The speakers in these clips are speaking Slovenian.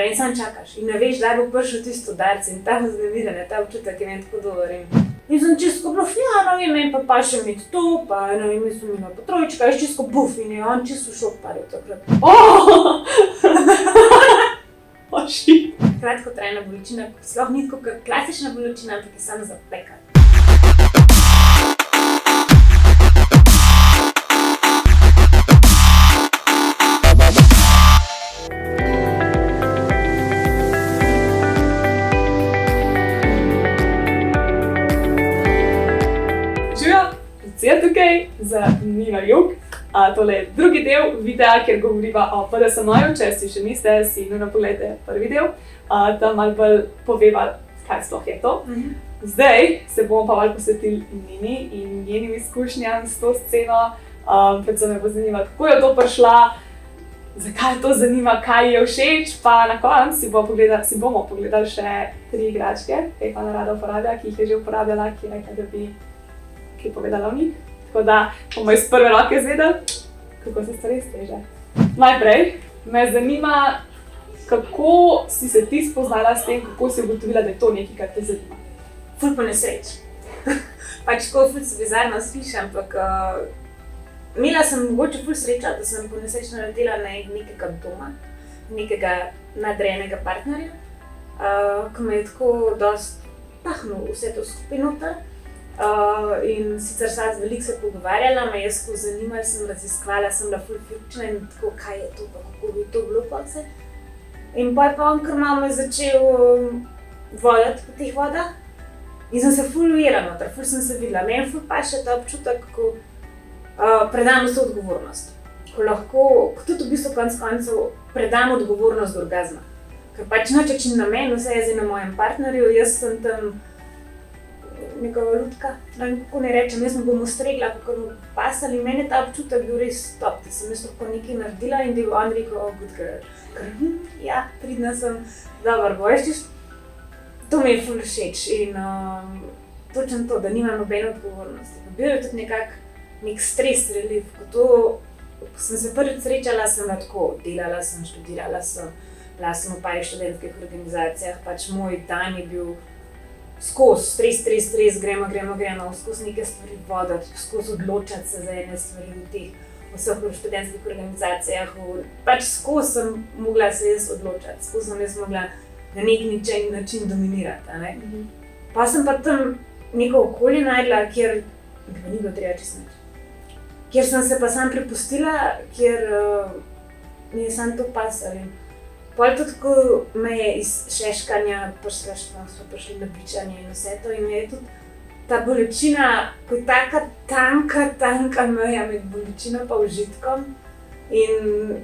partnerja in sam čakaš. In ne veš, da bo prišel tisto udarc in ta vznemirjenje, ta občutek je meni tako dober. In sem čisto blofljala, in pa še mi to, pa sem imela pa trojčka, jaz čisto buf in je on čisto šok padel takrat. Shit. Kratkotrajna bolečina, sploh ni tako kot klasična bolečina, ampak je samo zapekana. Lucija tukaj za Nina Jug. Tole je drugi del videa, kjer govoriva o BDSM-ju. Če si še niste, si nujno pogledajte prvi del. Tam malo bolj poveva, kaj sploh je to. Zdaj se bomo pa malo posvetili Nini in njenim izkušnjam s to sceno. Predvsem me bo zanimalo, kako je to prišla, zakaj to zanima, kaj je všeč, pa na koncu si bomo pogledali še 3 igračke, ki jih ona rada uporablja, ki jih je že uporabljala, ki je rekla, da bi kaj povedala o njih. Tako da bomo iz prve roke izvedeli, kako se stvari streže. Najprej me zanima, kako si se ti spoznala s tem, kako si ugotovila, da je to nekaj, kar te zanima. Ful po nesreč. Pač tako ful se bizarno sliši, ampak imela sem mogoče ful sreča, da sem po nesrečno naletela na nekega doma, nekega nadrejenega partnerja, ki me je tako dost pahnil vse to skupaj noter. In sicer sem veliko se pogovarjala, me je skozi zanimalo, sem raziskvala, sem bila ful fikčna in tako, kaj je to, pa kako bi to bilo pa vse. In pa je pa on kar malo me začel voditi po teh vodah in sem se ful ujela noter, ful sem se videla. Meni ful paše ta občutek, ko predam vso odgovornost. Ko lahko, tudi v bistvu konec koncev predam odgovornost do orgazma. Ker pač noče čim na meni, vse je zdaj na mojem partnerju, jaz sem tam neka lutka, kako ne rečem, jaz me bom ustregla, kako bomo pasali. Meni je ta občutek bil res top, da sem jaz lahko nekaj naredila in da je on rekel, good girl. Ker ja, pridna sem, dobro bojiš, to mi je ful všeč in točno to, da nimam nobene odgovornosti. Bil je tudi nek stres relief, ko sem se prvič srečala, sem bila tako, delala sem, študirala sem, bila sem v parih študentskih organizacijah, pač moj dan je bil skozi, stres, gremo, skozi neke stvari voditi, skozi odločati se za ene stvari v teh vseh študentskih organizacijah. Pač skozi sem mogla se jaz odločati, skozi sem jaz mogla na nek način dominirati. Pa sem pa tam neko okolje najdla, kjer mi pa ni bilo treba čisto nič. Kjer sem se pa sam prepustila, kjer mi je samo to pasalo. Pol tudi, ko me je iz šeškanja smo prišli na bičanje in vse to in je tudi ta bolečina, ko je taka tanka meja med bolečino pa užitkom in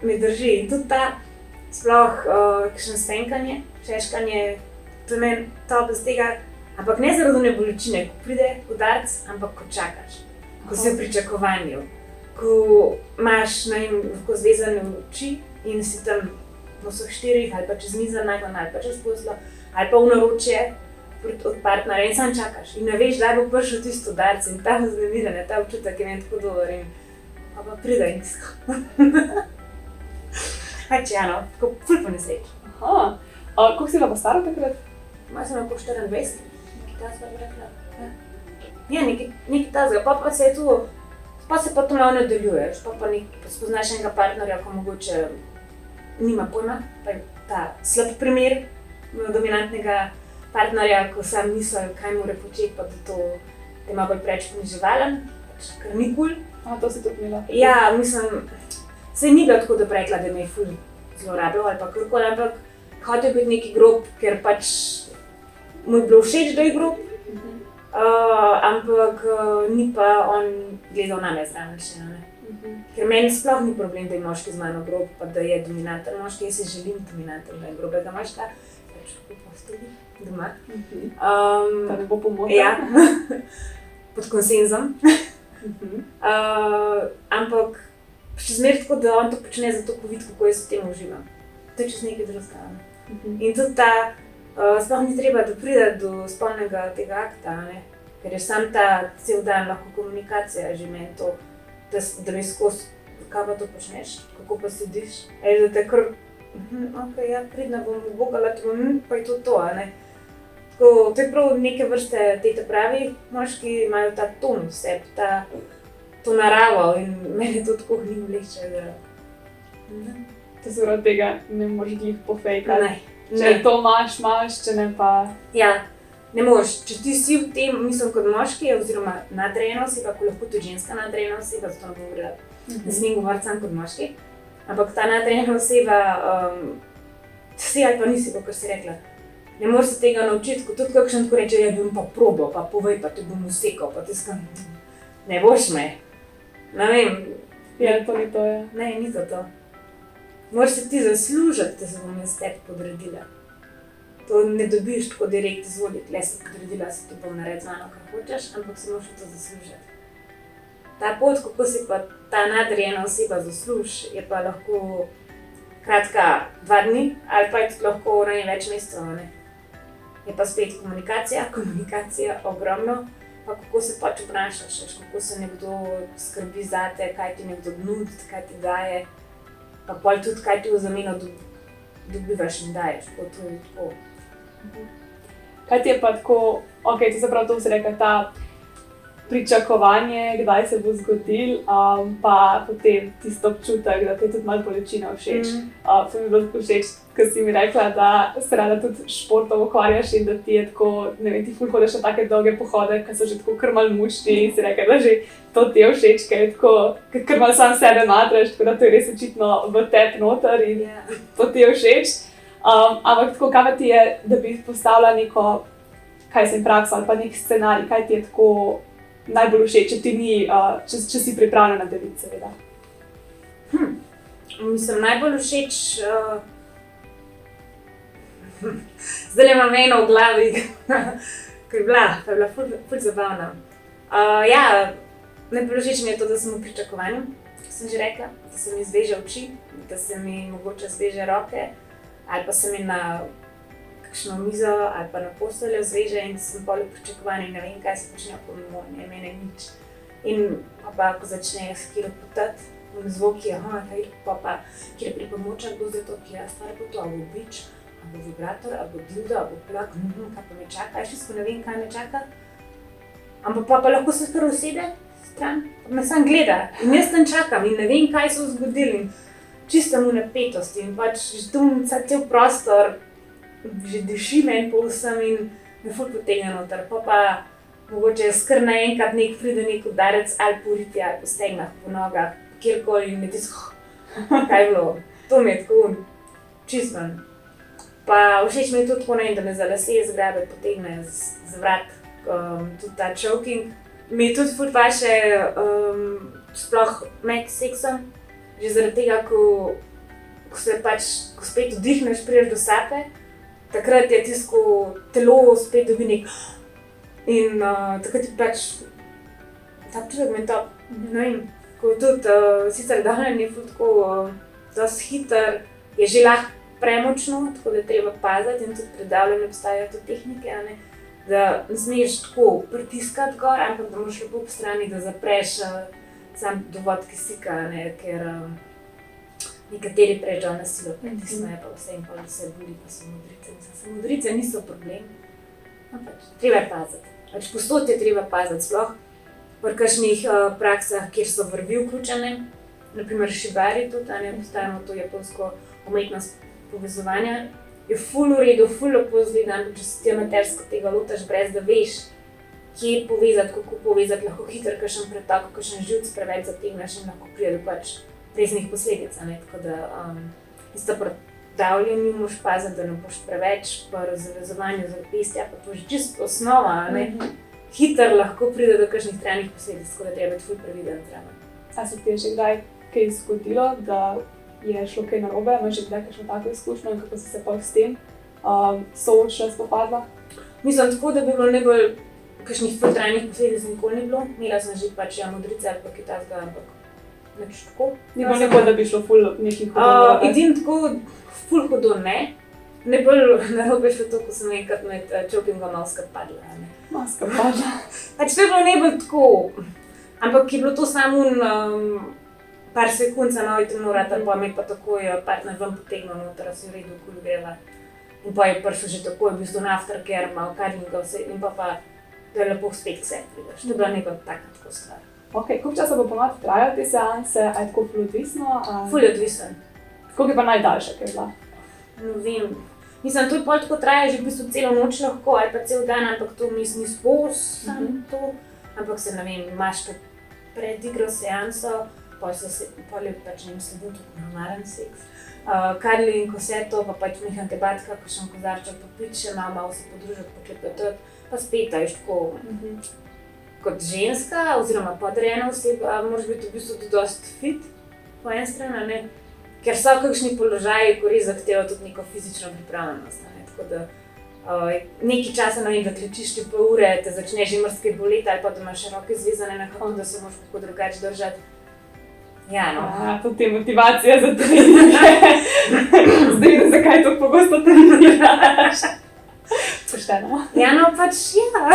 me drži. In tudi ta sploh kakšno stenkanje, šeškanje, to je meni top z tega, ampak ne zaradi one bolečine, ko pride udarc, ampak ko čakaš, ko si v pričakovanju, ko imaš lahko zvezane oči in si tam v vseh 4 ali pa čez mizo nagon, ali pa čez poslo, ali pa v naročje od partnerja in sam čakaš. In ne veš, da bo prišel tisto udarc in ta vznemirjenje, ta občutek je meni tako dober in pa pride in tisto. Pač ja, no, tako ful po nesreči. Koliko si bila pa stara takrat? Malo sem lahko 24, nekaj tazga bi rekla. Ja, nekaj tazga, pa se je tu, pa se pa to malo nadaljuješ, pa spoznaš enega partnerja, ko mogoče nima pojma, pa je ta slab primer dominantnega partnerja, ko sam misli, kaj mora početi, pa da to je malo bolj preveč poniževalen, kar ni kul. To si tudi imela? Ja, mislim, saj ni bilo tako, da bi rekla, da me je ful zlorabljal ali pa karkoli, ampak hotel biti neki grob, ker pač mu je bilo všeč, da je grob, ampak ni pa on gledal name zraven še, ne. Ker meni sploh ni problem, da je moški z mano grob, pa da je dominanten moški, jaz si želim dominantnega in grobega moška, pač v postelji, doma. Da ne bo pomote. Ja, pod konsenzom. Ampak še zmeraj tako, da on to počne zato, ko vidi, kako jaz v tem uživam. To je čez nekaj drugega. In tudi ta, sploh ni treba, da pride do spolnega tega akta, ne? Ker je sam ta cel dan lahko komunikacija že meni to, da mi skozi, kaj pa to počneš, kako pa sediš, da te kar Ok, ja, pridna bom obogala, pa je to, a ne. Tako, to je prav neke vrste te pravi moški imajo ta ton v sebi, to naravo in meni to tako ni vleče, da... To zaradi tega ne moreš glih pofejkati. Ne. Če to imaš, če ne pa... Ja, ne moreš. Če ti si v tem, mislim, kot moški, oziroma nadrejena oseba, ko lahko tudi ženska nadrejena oseba, zato ne bom govorila, ne smem govoriti sam kot moški, ampak ta nadrejena oseba, si ali pa nisi, kot si rekla, ne moreš se tega naučiti, ko tudi kakšen tako reče, ja, bom pa probal, pa povej, pa te bom usekal, pa ti skam, ne boš me. Ne vem. Ja, to ni to, ja. Ne, ni to. Moraš se ti zaslužiti, da se bom jaz tebi podredila. To ne dobiš tako direkt izvoliti, le se podredila, se ti bom narediti z mano, kar hočeš, ampak si moraš to zaslužiti. Ta pot, kako si pa ta nadrejena oseba zasluži, je pa lahko kratka 2 dni, ali pa je tudi lahko več mesecev, ne. Je pa spet komunikacija ogromno, pa kako se pač obnašaš, kako se nekdo skrbi zate, kaj ti nekdo nudi, kaj ti daje, pa pol tudi kaj ti v zameno dobivaš in daješ, to je tako. Kaj ti je pa tako, ok, to se pravi, to si rekla, ta pričakovanje, kdaj se bo zgodil, pa potem tisto občutek, da ti je tudi malo bolečina všeč. To mi je bilo tako všeč, ko si mi rekla, da se rada tudi športom ukvarjaš in da ti je tako, ne vem, ti ful hodiš na take dolge pohode, ki so že tako kar malo mučni in si rekla, da že to ti je všeč, ker je tako, kar malo sam sebe matraš, tako da to je res očitno v tebi noter in to ti je všeč. Ampak tako, kaj pa ti je, da bi postavila neko, kaj sem praksa ali pa nek scenarij, kaj ti je tako najbolj všeč, če ti ni, če si pripravljena deliti, seveda. Mislim, najbolj všeč... Zdaj imam eno v glavi, ki je bila ful zabavna. Ja, najbolj všeč mi je to, da sem v pričakovanju, sem že rekla, da se mi zveže oči, da se mi mogoče zveže roke, ali pa se mi na kakšno mizo ali pa na posteljo zveže in sem pol v pričakovanju in ne vem, kaj se počne okoli mene nič. In pa ko začne skiro potati, zvoki, pa kjer je pripomoček bo zdaj to, kjer stvar bo to, ali bo bič, ali bo vibrator, ali bo dildo, ali bo plak, kaj pa me čaka, še ne vem, kaj me čaka. Ampak pa lahko se kar usede stran, pa me sam gleda in jaz tam čakam in ne vem, kaj so zgodili. Čisto v napetosti in pač že tu cel prostor že diši meni po vsem in me ful potegne noter. Pa mogoče skar naenkrat pride nek udarec ali po riti ali po stegnah, po nogah, kjerkoli in me tisto, kaj je bilo. To mi je tako čisto. Pa všeč mi je tudi tako, da me za lase zgrabe potegne z vrat, tudi ta choking. Mi je tudi ful paše sploh med seksom, že zaradi tega, ko se pač, ko spet vdihneš, prideš do sape, takrat je tisto telo spet dobi nek in takrat je pač ta občutek meni top. Ne vem, ko tudi sicer davljanje je ful tako dosti hiter, je že lahko premočno, tako da je treba paziti in tudi pri davljanju obstajajo tudi tehnike, da ne smeš tako pritiskati gor, ampak da moraš lepo po strani, da zapreš sam dovod kisika, ker nekateri prečo na silo pritisnejo, pa vse in pa vse boli, pa so modrice. Mislim, modrice niso problem, ampak treba je paziti. Pač posod je treba paziti, sploh pri kakšnih praksah, kjer so vrvi vključene, naprimer šibari tudi, postajamo to japonsko umetnost povezovanja, je ful v redu, ful lepo izgleda, če se ti amatersko tega lotaš, brez da veš, kje povezati, kako povezati, lahko hiter kakšen pretok, kakšen živc preveč zategneš in lahko pride do pač resnih posledic. Tako da isto pri davljenju moraš paziti, da ne boš preveč, pri zavezovanju zapestja, pa to je že čisto osnova, hiter lahko pride do kakšnih trajnih posledic, tako da treba biti ful previden. A se ti je že kdaj kaj zgodilo, da je šlo kaj narobe, imaš že kdaj kakšno tako izkušnjo in kako si se pa s tem soočila, spopadla? Mislim tako, da bi bilo najbolj kakšnih ful trajnih posledic nikoli ni bilo. Imela sem že pač modrice ali pa kaj takega, ampak nič tako. Ni bilo nikoli, da bi šlo ful nekih hudo? Edino tako ful hudo ne. Najbolj narobe šlo to, ko sem enkrat med chokingom maska padla. Maska padla? Pač to je bilo najbolj tako, ampak je bilo to samo par sekund se malo ignorirata, pa me pa takoj partner ven potegne noter, si v redu, ko greva. In pa je prišel že takoj, v bistvu na aftercare, malo karlinga vse, in pa da je lepo spet k sebi prideš. To je bila neka taka tako stvar. Ok, koliko časa bo ponovno trajalo te seanse, a je tako ful odvisno? Ful je odvisen. Koliko je pa najdaljša, kaj je bila? Ne vem. Mislim, to je pol tako traja že v bistvu celo noč lahko, ali pa cel dan, ampak to ni spos, to. Ampak se, ne vem, imaš to predigro seanso, pol je pač ne sledil tudi normalen seks. Karling, vse to, pa pač Mihan te batka, kakšen kozarček popiti, še malo se podružiti, poklepetati, pa spet, a veš, tako kot ženska oziroma podrejena oseba, moraš biti v bistvu tudi dosti fit po eni strani, ne? Ker so kakšni položaji, ko res zahtevajo tudi neko fizično pripravljenost, ne? Tako da nekaj časa, ne vem, da klečiš ti pol ure, te začne že marsikaj boleti ali pa da imaš roke zvezane nekako, da se moraš kako drugače držati. Ja, no. Tudi je motivacija za treninge. Zdaj, zakaj to pogosto treniraš? Pošteno. Ja, no pač ja.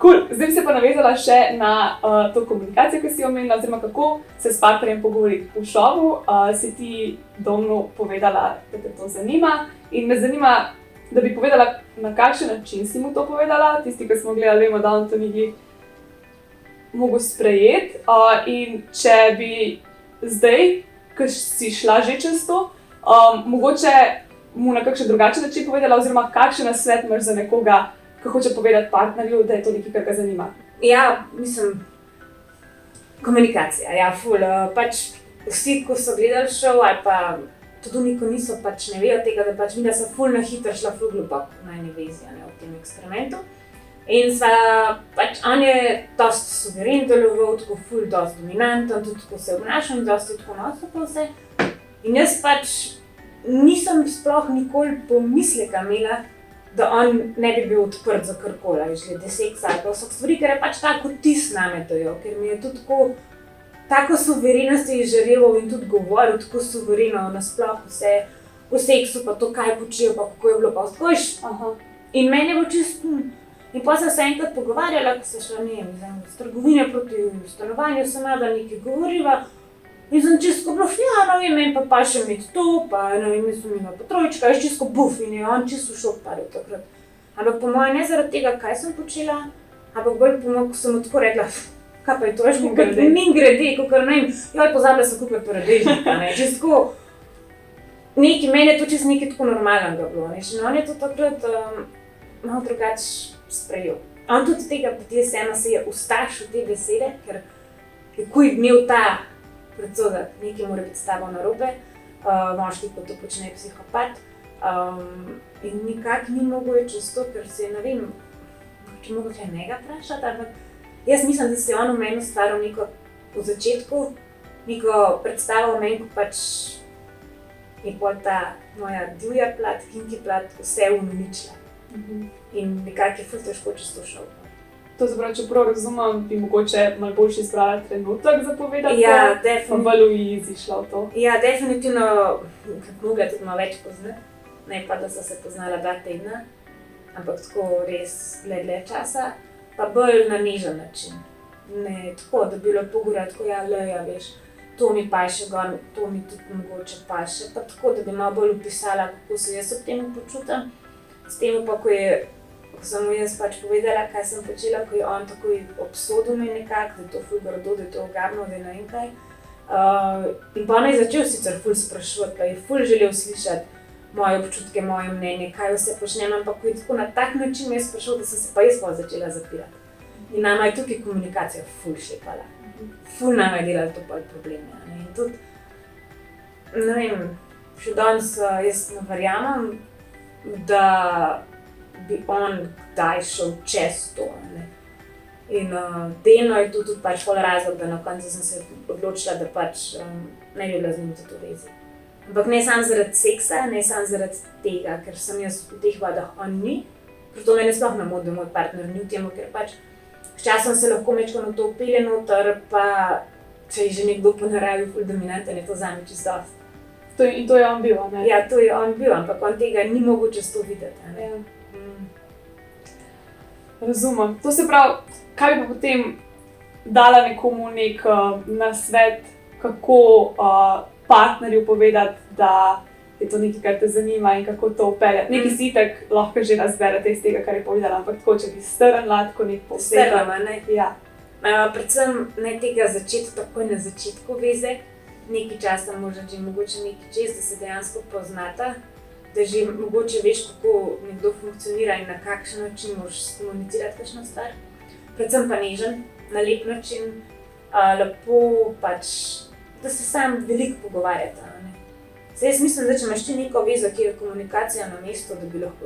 Cool. Zdaj bi se pa navezala še na to komunikacijo, ki si omenila, oziroma kako se s partnerjem pogovoriti. V šovu si ti Domnu povedala, da te to zanima in me zanima, da bi povedala, na kakšen način si mu to povedala. Tisti, ki smo gledali, vemo, da on to ni mogel sprejeti. In če bi zdaj, ko si šla že čez to, mogoče mu na kakšen drugačen način povedala, oziroma kakšen nasvet imaš za nekoga, ki hoče povedati partnerju, da je to nekaj, kar ga zanima. Ja, mislim, komunikacija, ja, ful. Pač vsi, ko so gledali šov, ali pa tudi oni, ko niso, pač ne vejo tega, da pač mi, da sem ful na hitro šla ful globoko na eni vezi, ne, v tem eksperimentu. In pač on je dosti suveren deloval, tako ful, dosti dominanten, tudi tako se obnašal in dosti tako nosil po vse. In jaz pač nisem sploh nikoli pomisleka imela, da on ne bi bil odprt za karkoli, glede seksa ali pa vseh stvari, ker je pač tako tis name dajo, ker mi je tudi tako suverenost je izžareval in tudi govoril tako suvereno nasploh vse o seksu, pa to, kaj počijo, pa kako je bilo, pa vskoš. In meni je bilo čisto. In potem sem se enkrat pogovarjala, ko se šla, ne vem, z trgovine proti stanovanju, sem da nekaj govoriva. In sem čisto bilo, ja, no vem, meni pa še imeti to, pa ne vem, sem imela potrojčka, jaz čisto buf in je on čisto v šok padel takrat. Ampak po mojem ne zaradi tega, kaj sem počela, ampak bolj po mojem, ko sem mu tako rekla, kaj pa je to, min grede, kakor ne vem, joj, pozabila sem kupiti paradižnika, ne, čisto nekaj, meni je to čisto nekaj tako normalnega bilo, ne, in on je to takrat malo drugače sprejel. On tudi tega BDSM-a se je ustašil te besede, ker je kuj imel ta predsodek, nekaj mora biti s tabo narobe, moški pa to počne psihopat. In nikak ni mogel čez to, ker se je, ne vem, če mogoče njega vprašati, ampak jaz mislim, da se je on v meni ustvaril neko v začetku, neko predstavo o meni, ko pač je pol ta moja divja plat, kinky plat, vse uničila. In nekako je ful težko čez to šel. To se pravi, če prav razumem, bi mogoče malo boljši izbrala trenutek za povedati, ja, pa bolj v easy šla v to. Ja, definitivno, mogla tudi malo več poznati, ne pa da so se poznala 2 tedna, ampak tako res dlje časa, pa bolj na nežen način. Ne tako, da bi bilo pogovorila, tako ja, leja, veš, to mi paše gor, to mi tudi mogoče paše, pa tako, da bi malo bolj opisala, kako se jaz ob tem počutim. S tem pa, ko sem mu jaz pač povedala, kaj sem počela, ko je on takoj obsodil me nekako, da je to ful grdo, da je to ogabno, da je ne vem kaj. In pa on je začel sicer ful spraševati, pa je ful želel slišati moje občutke, moje mnenje, kaj vse počnem, ampak ko je tako na tak način me je spraševal, da sem se pa jaz pa začela zapirati. In nama je tukaj komunikacija ful šepala. Ful nama je delala to probleme. In tudi, ne vem, še danes jaz ne verjamem, da bi on kdaj šel čez to. Ne? In delno je tudi pač pol razlog, da na koncu sem se odločila, da pač ne bi bila z njim to vezi. Ampak ne samo zaradi seksa, ne samo zaradi tega, ker sem jaz v teh vodah on ni. Zato mene sploh ne moti, da moj partner ni v tem, ker pač sčasoma se lahko mečko na to upelje noter, pa če je že nekdo po naravi ful dominanten, je to zame čisto dosti. In to je on bil, ne? Ja, to je on bil, ampak on tega ni mogel čez to videti. Ja. Razumem. To se pravi, kaj bi pa potem dala nekomu nek nasvet, kako partnerju povedati, da je to nekaj, kar te zanima in kako to upeljati. Nekaj si itak lahko že razberete iz tega, kar je povedala, ampak tako, če bi strnila tako nek posebej. Strnila, ne? Ja. Predvsem ne tega začeti takoj na začetku veze, nekaj časa možda že mogoče nekaj čez, da se dejansko poznata, da že mogoče veš, kako nekdo funkcionira in na kakšen način moraš komunicirati kakšno stvar. Predvsem pa nežen, na lep način, lepo pač, da se sam veliko pogovarjata. Zdaj, jaz mislim, da če imaš ti neko vezo, kjer je komunikacija na mestu,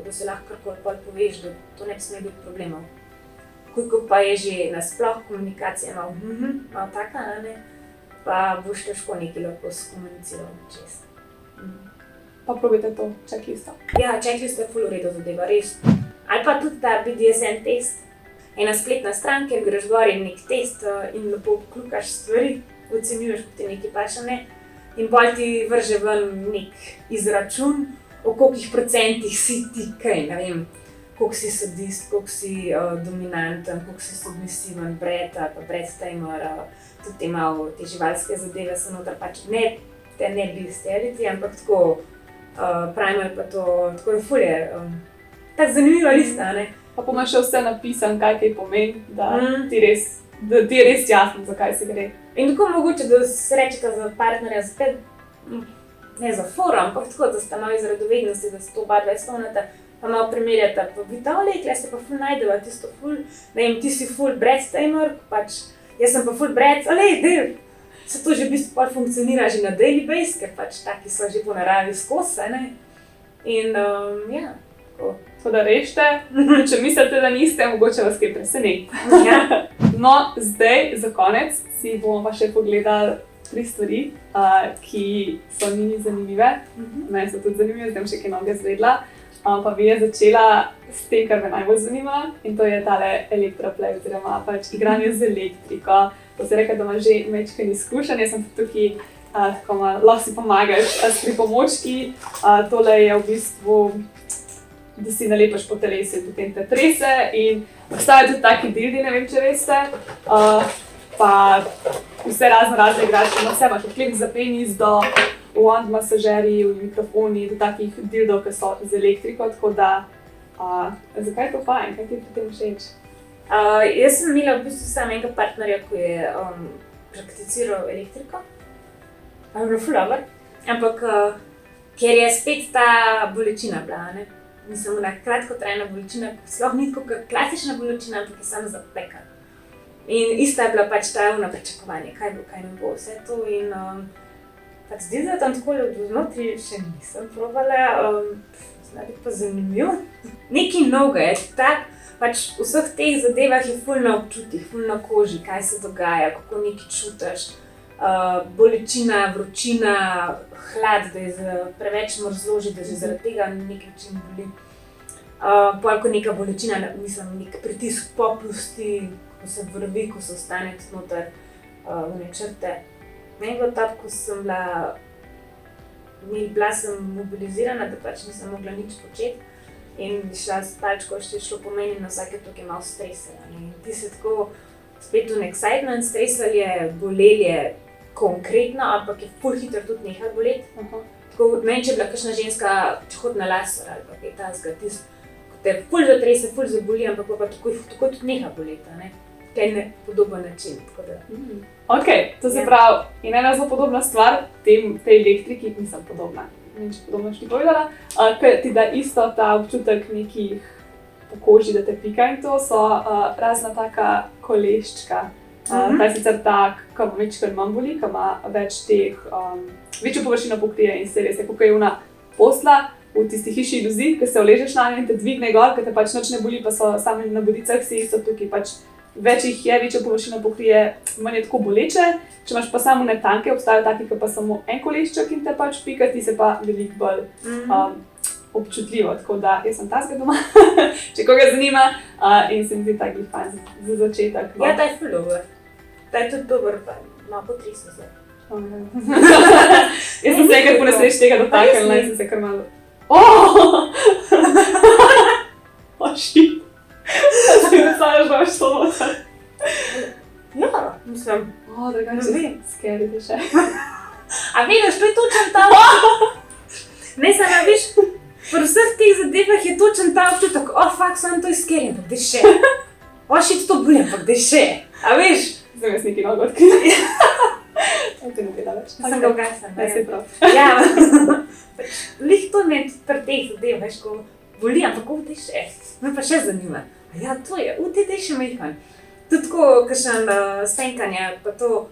da se lahko karkoli poveš, da to ne bi smelo biti problemov. Koliko pa je že nasploh komunikacija malo taka, pa boš težko nekaj lahko skomuniciral čez. Pa probajte to checklisto. Ja, checklist je ful v redu zadeva, res. Ali pa tudi ta BDSM test. Ena spletna stran, kjer greš gor in nek test in lepo kljukaš stvari, ocenjuješ, ko ti nekaj paše, ne. In bolj ti vrže ven nek izračun, o kolikih procentih si ti kaj, ne vem, koliko si sadist, koliko si dominanten, koliko si submisiven, brat ali pa brat-tamer, tudi te malo te živalske zadeve so noter, pač ne bestiality, ampak tako primer pa to, tako je ful je, tako zanimiva lista, ne. Pa imaš še vse napisan, kaj pomeni, da ti je res jasno, zakaj se gre. In tako mogoče, da se rečeta za partnerja spet, ne za foro, ampak tako, da sta malo iz radovednosti, da se to oba dva spomnita, pa malo primerjata, pa vidite, tle se pa ful najdeva, tisto ful, ne vem, ti si ful brat-tamer, pač jaz sem pa ful brat, se to že v bistvu funkcionira že na daily base, ker pač taki so že po naravi skozi, ne? In ja, tako. Tako da rešite, če mislite, da niste, mogoče vas kaj preseneti. Ja. No, zdaj za konec si bomo pa še pogledali 3 stvari, ki so njimi zanimive. Meni so tudi zanimive, zdaj bom še kaj novega izvedela. Pa bi je začela s tem, kar me najbolj zanima, in to je tale elektroplay, oziroma pač igranje z elektriko. To se reka, da imaš že majčkeno izkušenj, jaz sem tukaj, tako lahko si pomagaš s pripomočki. Tole je v bistvu, da si nalepaš po telesu in potem te trese, in obstajajo tudi taki dildi, ne vem, če veste, pa vse razne igračke, vse imaš od klik za penis do wand masažerji, mikrofoni, do takih dildov, ki so z elektriko, tako da, zakaj je to fajn, kaj ti je pri tem všeč? Jaz sem imela v bistvu samo enega partnerja, ko je prakticiral elektriko, bilo ful dobro, ampak ker je spet ta bolečina bila, ne? Mislim, ona kratkotrajna bolečina, sploh ni tako klasična bolečina, ampak je samo zapeka. In ista je bila pač ta pričakovanje, kaj ne bo vse to, in pač zdi se, da tam tako vnotri še nisem probala, zna biti pa zanimiv. Nekaj novega je, tak, pač v vseh teh zadevah je ful na občutih, ful na koži, kaj se dogaja, kako nekaj čutiš. Bolečina, vročina, hlad, da je preveč mrzloži, da že zaradi tega nekaj čim boli. Pol, ko neka bolečina, mislim, nek pritisk popusti, ko se vrvi, ko se ostane noter v črte. Meni je bilo tako, ko sem bila sem mobilizirana, da pač nisem mogla nič početi. In šla s palčko, še šlo po meni na vsake toliko malo stresala. In ti se tako spet v excitement, stresali, boleli konkretno, ampak je ful hitro tudi nehal boleti. Tako, ne vem, če je bila kakšna ženska, če hodi na laser ali pa kaj tasga, ko te ful zatrese, ful zaboli, ampak pa tako tudi neha boleti, ne? Kaj na podoben način, tako da. Ok, to se pravi, in ena zelo podobna stvar, tej elektriki, nisem podobna, ne vem, če podobno še ti povedala, ker ti da isto ta občutek nekih po koži, da te pika, in to so razna taka koleščka. Ta je sicer tak, ki ima večkrat manj boli, ki ima več teh, večjo površino pokrije, in se res je, kako je ona posla v tisti hiši iluzij, ki se uležeš na njo in te dvigne gor, ker te pač nič ne boli, pa so sami na bodicah si isto tukaj, pač več jih je, večjo površino pokrije, manj je tako boleče. Če imaš pa samo ne tanke, obstajajo taki, ki pa samo en kolešček in te pač pika, ti se pa veliko bolj občutljivo, tako da jaz sem tasga doma, če koga zanima, in se mi zdi taki fajn za začetek. Ja, ta je ful dober. Ta je tudi dober, pa malo potresno zdaj. Jaz sem se enkrat po nesreči tega dotaknila in sem se kar malo... Shit! Zdaj ne sanjaš, da imaš to noter. Ja, mislim, ne Drugače, vem. skerite še. A vidiš, to je točen ta ne, samo viš, pri vseh teh zadevah je točen ta občutek, fuck, sam to je scary, ampak daj še. Shit, to boli, ampak daj še. A veš? Zdaj jaz nekaj nogo odkrili. Te ne gleda več. Sem ga ugasnila. Ne, se prav. Ja, pač, lih to me pri teh zadevah, veš, ko boli, ampak daj še. Me pa še zanima. A ja, to je, daj še majhen. Tudi tako, kakšen stenkanje, pa to,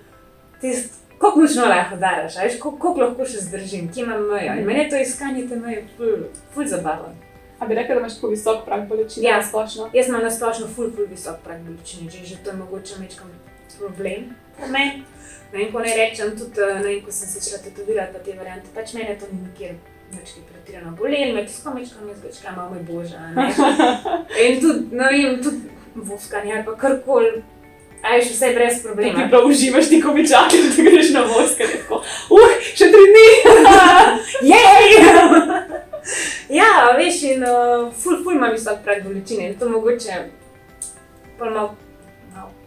koliko močno lahko daraš, a veš, koliko lahko še zdržim, kje imam mejo. In meni je to iskanje te meje ful zabavno. A bi rekla, da imaš tako visok prag bolečine Ja. na splošno? Jaz imam na splošno ful visok prag bolečine, že to je mogoče mečkam problem pri meni. Ne vem, ko ne rečem, tudi ne vem, ko sem se šla tetovirati pa te variante, pač mene to ni nikjer nič pretirano bolelo, me tisto mečkam jaz večkaj, moj bože, a ne. In tudi, ne vem, tudi voskanje ali pa karkoli, a veš, vse brez problema. Ti prav uživaš, ti ko mi čakaš, da greš na voskanje, tako, še 3 dni! Jej! Ja, veš, in ful ima visok prag bolečine in to mogoče pol malo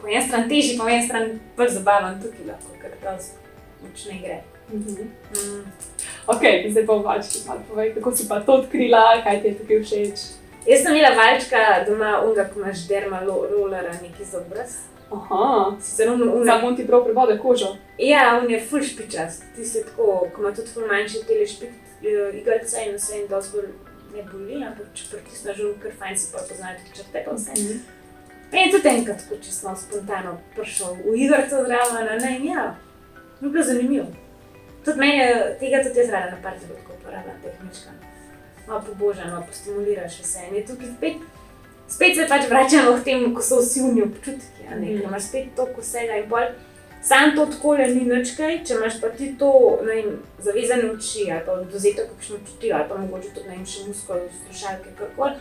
po eni strani težji, po eni strani bolj zabaven tukaj lahko, ker dosti močne gre. Ok, zdaj pa o valčki malo povej, kako si pa to odkrila, kaj ti je tukaj všeč? Jaz sem imela valčka doma, unga, ko imaš derma rollera neki za obraz. Aha, Sicer samo on ti prav prebode kožo. Ja, on je ful špičast, ti si tako, ko ima tudi ful manjši tele igalce in vse in dosti bolj ne boli, ampak če pritisneš on, kar fajn si pa poznajo tudi črte pa vse. In tudi enkrat tako čisto spontano prišel v igrco zraven, ne, in ja, mi je bilo zanimivo. Tudi meni tega tudi jaz rada na par trenutkov uporabljam, teh mečkanj. Malo pobožam, malo postimuliraš vse. In je tukaj spet se pač vračamo k temu, ko so vsi unji občutki, ker imaš spet toliko vsega in bolj. Sam to takole ni nič kaj, če imaš pa ti to, ne vem, zavezane oči ali pa dozeto kakšno čutilo ali pa mogoče tudi, ne vem, še muskul, slušalke, karkoli.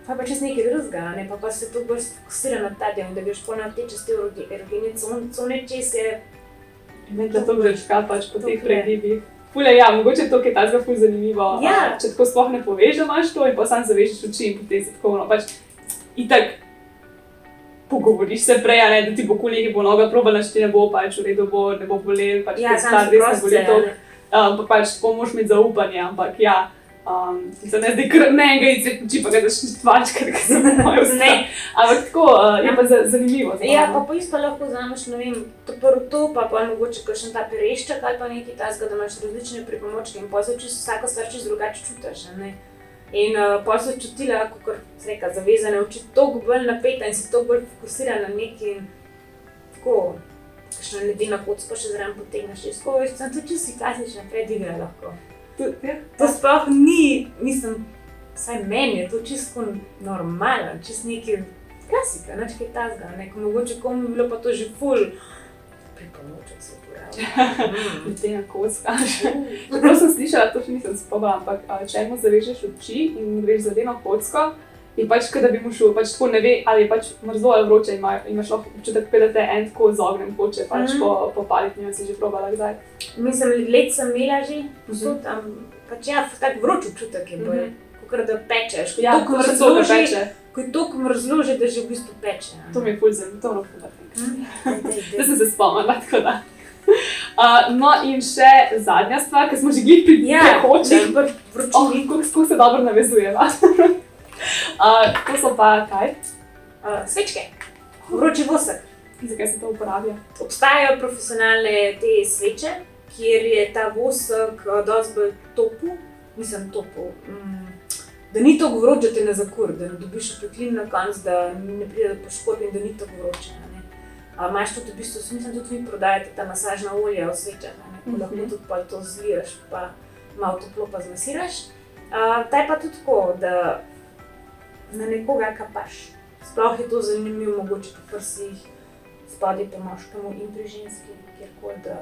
Pa je pa čez nekaj drugega, ne, pa se to bolj fokusira na ta del in da greš pol na te čez te erogene cone čez je. Ne, da to greš kaj pač po teh pregibih. Fule, ja, mogoče je to, kaj tazga ful zanimivo, Ja. če tako sploh ne poveš, da imaš to in pa sam zavežeš oči in potem se tako, no, pač itak pogovoriš se prej, ne, da ti bo nekaj bo noga probala, če ti ne bo, pač v redu bo, ne bo bolel, pač Ja, ta sam res ne prost boli se, toliko. Ampak pač tako moraš imeti zaupanje, ampak ja, ti se ne zdaj kar mega izved oči, pa ga daš tvačkati, ker se ne mojo vse. Ne. Ampak tako, je pa zanimivo. Ja, pa isto lahko vzameš, ne vem, to pa mogoče kakšen ta perešček ali pa nekaj tazga, da imaš različne pripomočke in potem čisto vsako stvar čisto drugače čutiš, ne. In potem so čutila, kakor se reka, zavezane oči, toliko bolj napeta in se toliko bolj fokusira na nekaj in tako, kakšno ledeno kocko še zraven potegneš iz koviš, to je čisto klasična predigra lahko. To sploh ni, mislim, vsaj meni je to čisto normalno, čisto nekaj klasika, nič kaj tazga, neko mogoče komu bi bilo pa to že ful pripomoček se uporablja. Ledena kocka. Čeprav sem slišala, to še nisem spomnila, ampak če eno zavežeš oči in greš za ledeno kocko, je pač, da bi mu šel, pač tako ne ve, ali je pač mrzlo ali vroče, imaš lahko občutek, da te en tako z ognjem hoče pač popaliti, ne vem, si že probala kdaj. Mislim, led sem imela že, posod, pač ja, tak vroč občutek je bolj, kakor da pečeš, Ja, ko mrzlo peče. ko je toliko mrzlo že, da že v bistvu peče. To mi je ful zanimivo, to moram povedati. Da sem se spomnila, tako da. No in še zadnja stvar, ker smo že glih pri tekočem. vročini. Kako se dobro navezujeva. To so pa kaj? Svečke, vroči vosek. Zakaj se to uporablja? Obstajajo profesionalne te sveče, kjer je ta vosek dosti bolj topel, mislim topel, da ni tako vroč, da te ne zakur, da ne dobiš opeklin na konec, da ne pride do poškodb in da ni tako vroče. Imaš tudi v bistvu, mislim, tudi vi prodajate ta masažna olja v svečah, ko lahko tudi pa to zliješ, pa malo toplo pa zmasiraš. Ta je pa tudi tako, da na nekoga kapaš. Sploh je to zanimivo, mogoče po prsih, spodaj po moškemu in pri ženski, kjerkoli, da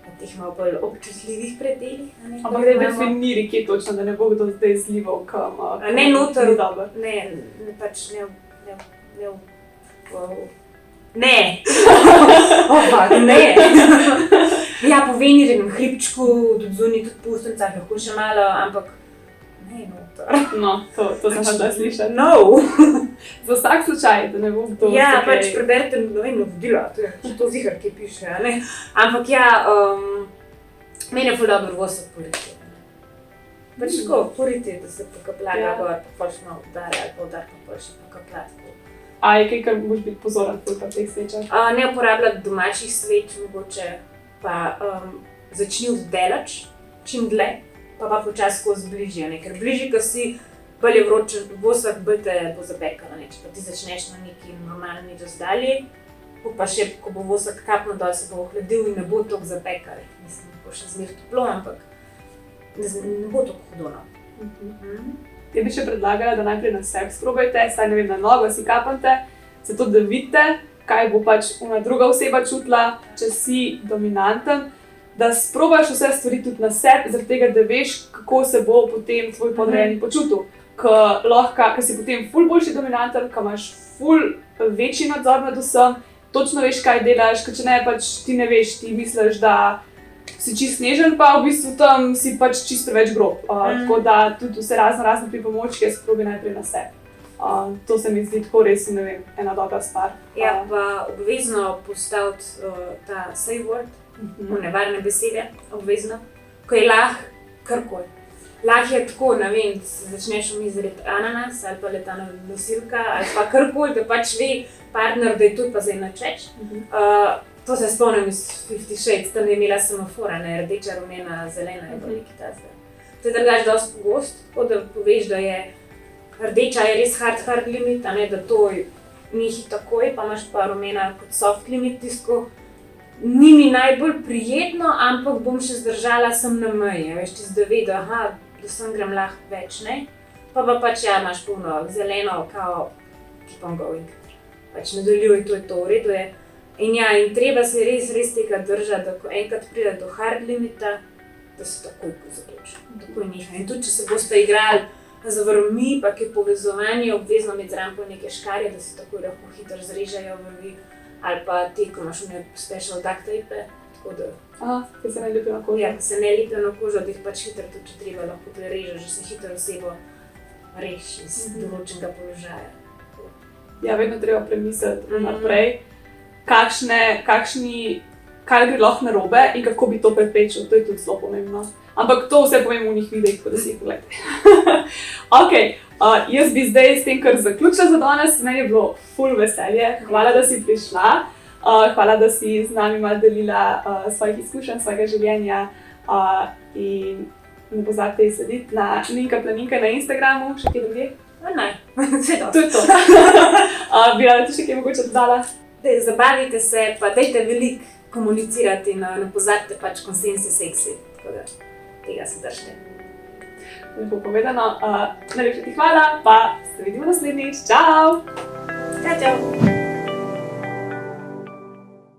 na teh malo bolj občutljivih predelih. Ampak da definiri, kje točno, da ne bo kdo zdaj zlival kam. Ne noter, ne, pač ne. Opa, ne. Ja, po venirenem hribčku, tudi zunaj, tudi po ustnicah, lahko še malo, ampak ne noter. No, to sem hočela slišati. No! Za vsak slučaj, da ne bo kdo Ja, tukaj- pač preberite, ne vem, navodila, to zihar, ki piše, a ne? Ampak ja, meni je ful dobro vosek poriti. Pač tako, poriti, da se pokapljaga Ja. gor, pa pač malo udari ali pa udar, pa pač še pokapljati. A je kaj, kar moraš biti pozoren pri teh svečah? Ne uporabljati domačih sveč, mogoče pa začni od daleč, čim dlje, pa počasi skozi bližje, ne? Ker bližje, ko si, bolj je vročen, vosek bolj te bo zapekala, ne? Če pa ti začneš na neki normalni razdalji, pa še, ko bo vosek kapnil dol, se bo ohladil in ne bo toliko zapekal. Mislim, bo še zmer toplo, ampak ne bo toliko hudo, no. Jaz bi še predlagala, da najprej na sebi sprobajte, saj ne vem, na nogo si kapante, zato da vidite, kaj bo pač ona druga oseba čutila, če si dominanten, da sprobaš vse stvari tudi na sebi, zaradi tega, da veš, kako se bo potem tvoj podrejeni počutil. Ker si potem ful boljši dominanten, ker imaš ful večji nadzor nad vsem, točno veš, kaj delaš, ker če ne, pač ti ne veš, ti misliš, da si čist nežen, pa v bistvu tam si pač čist preveč grob. Tako da tudi vse razne pripomočke sprobi najprej na sebi. To se mi zdi tako res, ne vem, ena dobra stvar. Ja, pa obvezno postaviti ta safe word, nevarne besede, obvezno, ko je karkoli. Je tako, ne vem, začneš umizreti ananas ali pa letana nosilka ali pa karkoli, da pač ve partner, da je to pa zdaj nič več. To se spomnim iz 50 Shades, tam je imela semafora, ne, rdeča, rumena, zelena je bilo nekaj tazga. To je drugače dosti pogosto, tako da poveš, da je rdeča je res hard limit, a ne, da to ni takoj, pa imaš pa rumena kot soft limit, tisto, ni mi najbolj prijetno, ampak bom še zdržala sem na meji, veš, ti da ve, da sem grem lahko več, ne. Pa pač ja, imaš puno zeleno, kao keep on going, pač nadaljuj, to je to, v redu je. In ja, in treba se res tega držati, da ko enkrat pride do hard limita, da se takoj zaključi, takoj neha. In tudi, če se boste igrali z vrvmi, pa ki je povezovanje, obvezno med zraven neke škarje, da se takoj lahko hitro zrežejo vrvi, ali pa ti, ko imaš v special duct tape, tako da... Ki se ne lepijo na kožo. Ja, ki se ne lepijo na kožo, da jih pač hitro tudi, če treba, lahko prerežeš, da se hitro osebo reši iz določenega položaja. Ja, vedno treba premisliti naprej, kaj gre lahko narobe in kako bi to preprečil, to je tudi zelo pomembno. Ampak to vse povem v njih videih, tako da si jih pogledajte. Ok, jaz bi zdaj s tem kar zaključila za danes, meni je bilo ful veselje, hvala, da si prišla, hvala, da si z nami malo delila svojih izkušenj, svojega življenja in ne pozabite izslediti na Ninka Planinka na Instagramu, še kje drugje? Ne, vse To je to. Bi rada ti še kaj mogoče dodala? Zabavite se, pa dajte veliko komunicirati in ne pozabite pač konsenz je seksi, tako da tega se držite. Lepo povedano, najlepša ti hvala, pa se vidimo naslednjič, čau! Čau!